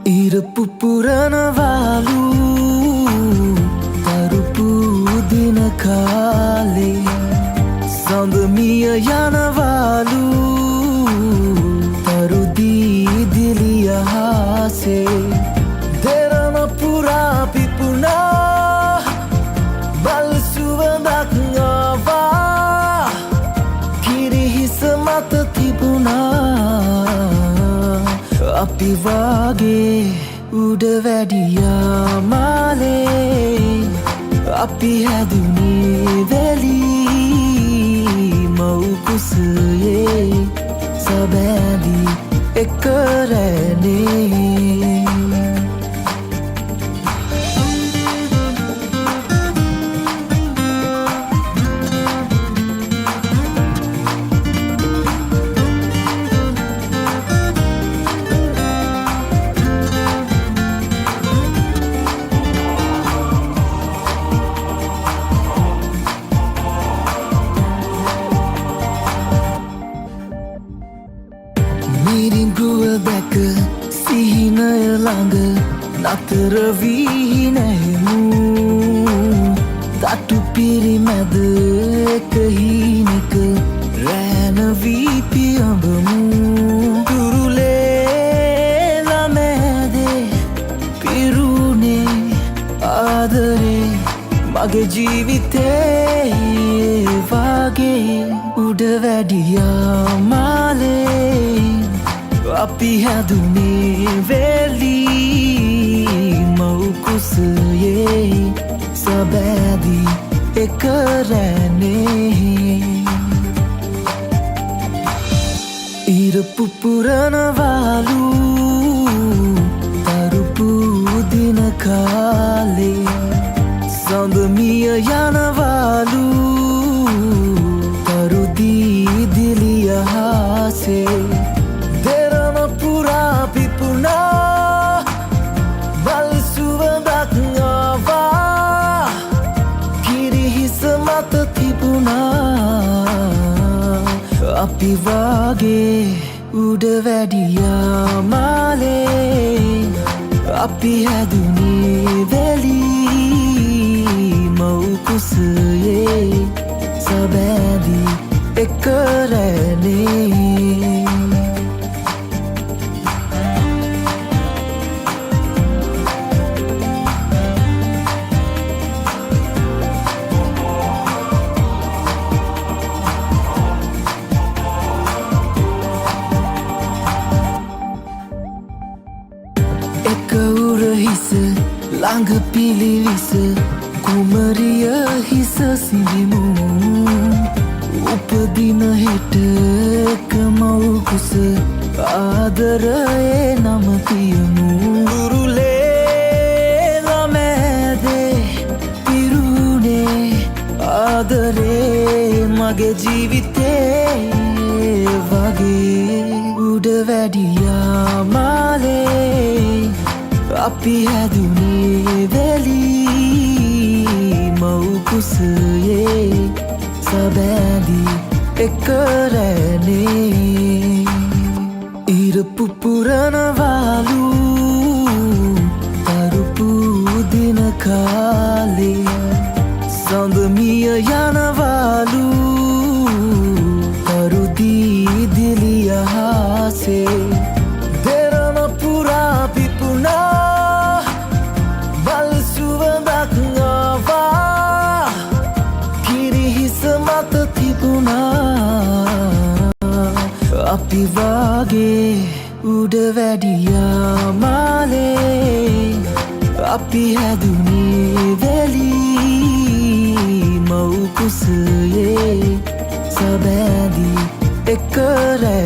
ඉරපු පුරනවාලු තරුපු දින කාලේ සඳමිය යනවාලු තරුදී දිලිය හාසේ දෙරණ පුරා පිපුණා බල් සුවඳක් ආවා කිරිහිස මත තිබුණා අපි වාගේ උඩ වැඩියා මාලේ අපි හැදුනේ වැලී මව් කුසයේ සබෑදී එක රැනේ මිරිඟුව දැක සිහිනය ළඟ නතර වී නැහෙමු තටු පිරිමැද එක හීනෙක රෑන වී පියඹමු කුරුලේ ළමෑදේ පිරුණේ ආදරේ මගේ ජීවිතේ වාගේ උඩ වැඩියා මාලේ අපි හැදුනේ වැලී මව් කුසයේ සබෑදී එක රැනේ ඉරපු පුරනවාලු තරුපු දින කාලේ සඳමිය යනවාලු තරුදී දිලිය හාසේ බල් සුවඳක් ආවා කිරිහිස මත තිබුණා අපි වාගේ උඩ වැඩියා මාලේ අපි හැදුනේ වැලී මව් කුසයේ සබෑදී එක රැනේ එක උරහිස ළඟ පිලිවිස කුමරිය හිස සිඹිමු උපදින හෙට එක මව් කුස ආදරයේ නම තියමු කුරුලේ ළමෑදේ පිරුණේ ආදරේ මගේ ජීවිතේ වගේ උඩ වැඩියා මාලේ අපි හැදුනේ වැලී මව් කුසයේ සබෑදී එක රැනේ ඉරපු පුරනවාලු තරුපු දින කාලේ සඳමිය යනවාලු තරුදී දිලිය හාසේ දෙරණ පුරා පිපුණා බල් සුවඳක් ආවා කිරිහිස මත තිබුණා අපි වාගේ උඩ වැඩියා මාලේ අපි හැදුනේ වැලී මව් කුසයේ සබෑදී එක රැනේ